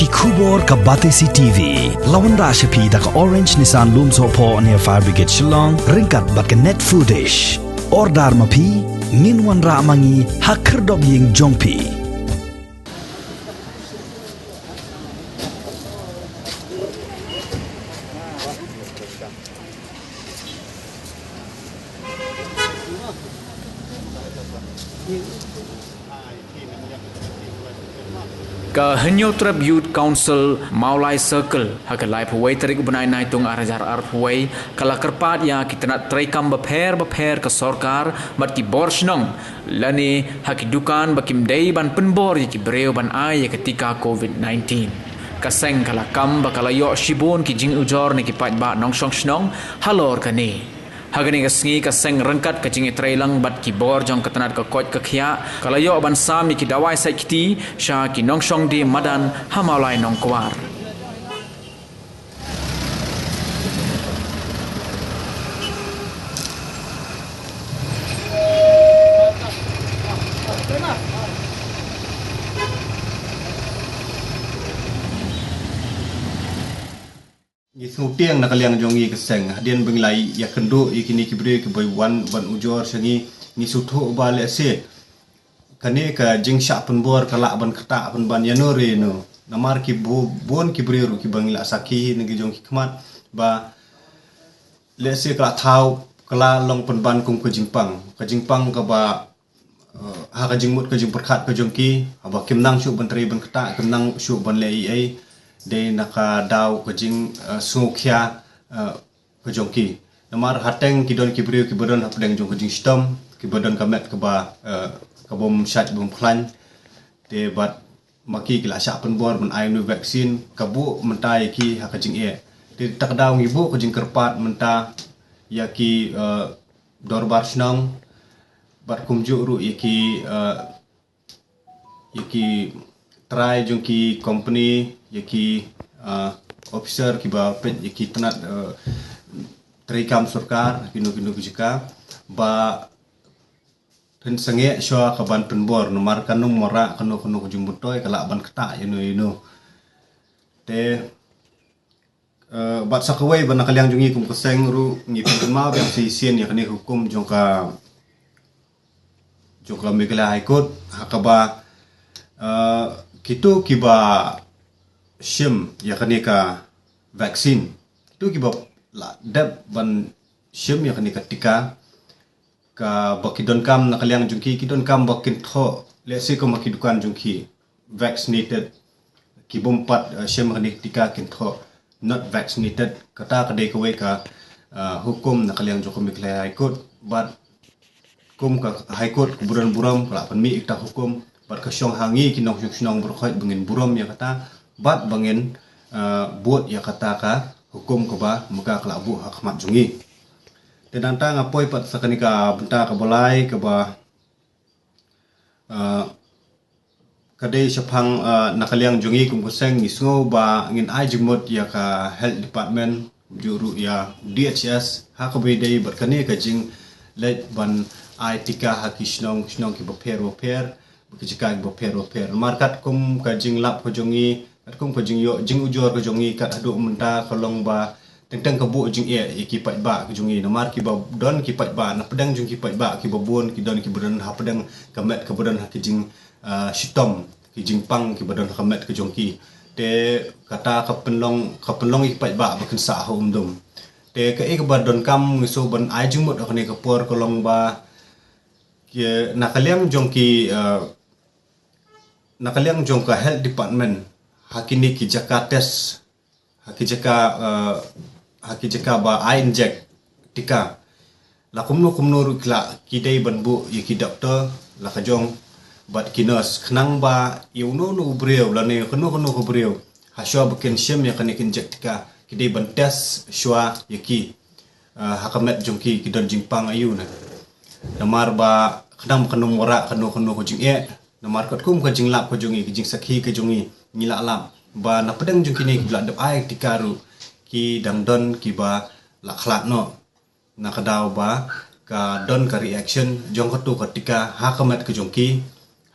Kubor ka Batesi TV. Lawan Rashapi da ka Orange Nissan Loom Sopo near Fire Brigade Shillong. Ringkat bat ka net footage. Ordar mapi. Minwan ra mangi hakerdog ying jongpi. Ka Henyotrap Youth Council Maulai Circle hakalai pawai tarik benai nai tung arajar ar pawai kala kerpat ya kita nak traikam beper ke sorkar mat ki borsnong lani hakidukan bakim dei ban penbor ki breu ban ai ketika COVID-19 kaseng kala kam bakala yo shibun ki jing ujor ni ki pat ba nong song snong halor kani Hagani kasngi kaseng rengkat ke jingi trailang bat ki bor jong ketenat ke kot ke khia kalayo ban sami ki dawai sai kiti sha ki nongsong di madan hamalai nong kwar Ngutiang nakaliang jongi keseng hadian benglai ya kendo ikini kibre ke wan ban ujor sangi ni sutho bale se kane ka jingsha penbor kala ban kata ban yanore no namar ki bon kibre ru ki bangla saki ngi jong ki khmat ba le se kala thau kala long ban kum ko jingpang ka ba ha ka jingmut ka jing perkhat ka jong ki aba kimnang shu ban tri ban kata kimnang shu ban le ai de naka daw kajing sungkya kajongki namar hateng kidon kibriu kibodon hapdeng jong kajing stom kibodon kamet keba kabom shat bom klan de bat maki kila syak penbor men ainu vaksin kabu mentai ki hakajing e de tak daw ngibu kajing kerpat menta yaki dorbar snong bat kumju ru yaki try jongki company yaki officer kiba pet yaki tenat trikam sarkar kinu kujika ba pen sange swa kaban penbor nomar kanung mora kanu kujumbutoy kala ban kata inu te bat sakawai ban nakaliang jungi kum keseng ru ngi penma ba si sien yakni hukum jongka Meghalaya High Court hakaba kitu kiba shim yakni ka vaksin tu kiba la dab ban shim yakni ka tika ka bakidon kam nakaliang jungki kidon kam bakin tho lesi ko makidukan jungki vaccinated kibompat shim yakni tika kin tho not vaccinated kata kadai kowe ka hukum nakaliang joko Meghalaya High Court but kum ka High Court buram kala panmi ikta hukum bat kasyong hangi kinong syong berkhot bengin buram ya kata bat bengin buat ya kata ka hukum ke ba muka kelabu hakmat jungi dan tang apoi pat sakanika benta ka balai ke ba kadai sepang nakaliang jungi kum kuseng ngisngo ba ngin ai jumut ya ka health department juru ya DHS hakabedai berkane ka jing let ban ai tika hakisnong ki boper berkejakan boper markat kum kajing lap kojongi kat kum kajing yo jing ujor kojongi kat aduk menta kolong ba tentang kebu jing iki pat ba kojongi namar ki ba don ki pat ba na pedang jing ki pat ba ki babon ki don ki bodon ha pedang kamet ke bodon ha ki jing shitom ki jing pang ki bodon kamet ke jongki te kata kapelong ki pat ba bakin sa hom dum te ke ek ba don kam ngiso ban ai jing mot akne kapor kolong ba ki nakaliang jongki nakaliang jongka health department hakini ki jakates hakijaka ba I inject tika la kumno rukla kidai banbu yaki doktor la kajong bat kinos khnang ba yuno no breu la ne khno ko breu haswa bukin shem ya kan inject tika kidai ban test shwa yaki hakamet jongki kidon jingpang ayu na namar ba khnam khnum mora khno ko jing namar kat kum ka jinglap ko jungi jing sakhi ke jungi ngila alam ba na pedang jung kini gla dap ai tikaru ki dangdon ki ba la khlat no na kadaw ba ka don ka reaction jong katu ketika hakamat ke jongki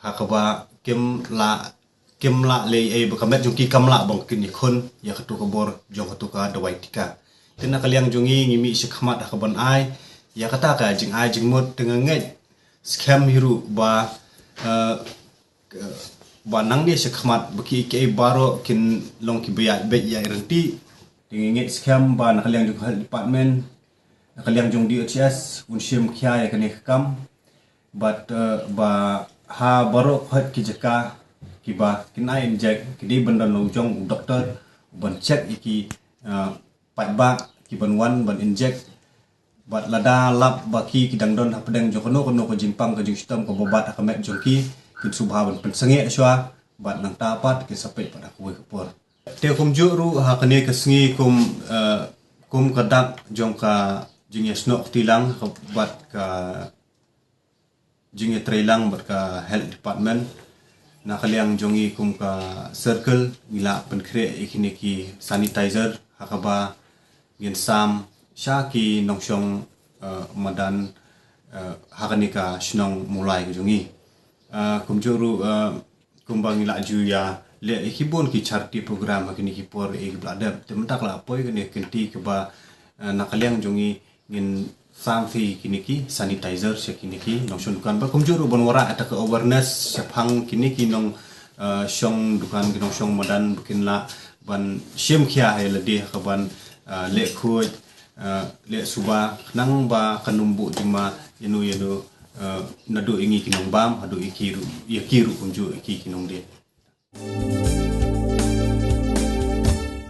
hakaba kim la kemla le bakamet jongki kamla bang kini khun ya khatu kabor jong khatu ka dawai tika kena kaliang jongi ngimi shikhamat akaban ai ya kata ka jing ai jing mut tengah ngai scam hiru ba nang dia shikhamat baki ke baro kin long ki bayat bet ya renti tengah ngai scam ba nak kaliang jong health department nak kaliang jong DHS unshim kya ya kene kam but ba ha baro khat ki jaka kiba kina inject kidi benda lo jong doktor ban check iki pat ba ki ban wan ban inject bat lada lap baki kidang don hapdeng jokono kono ko jimpang ko jing sistem ko bobat akamet jongki kin subha ban pensenge swa bat nang tapat ki sapet pada kuwe kepor te kum juru ha kane kesngi kum kadak jong ka jing yasno tilang bat ka jing trailang bat ka health department na kaliang jongi kum ka circle mila penkre ikini ki sanitizer hakaba ngin sam syaki nongsyong madan hakani ka shnong mulai jongi kum juru kum bangila ju ya le ikibon ki charity program hakini ki por ik blada tementak la poi kene kenti ke ba na kaliang jongi ngin samfi kiniki sanitizer sekiniki nongshon dukan ba kumjuru bonwara atak awareness sephang kiniki nong shong dukan kinong shong madan bukinla ban shem khia he ledi kaban le khoj le suba nang ba kanumbu jima yenu nadu ingi kinong bam hadu ikiru yakiru kumju iki kinong de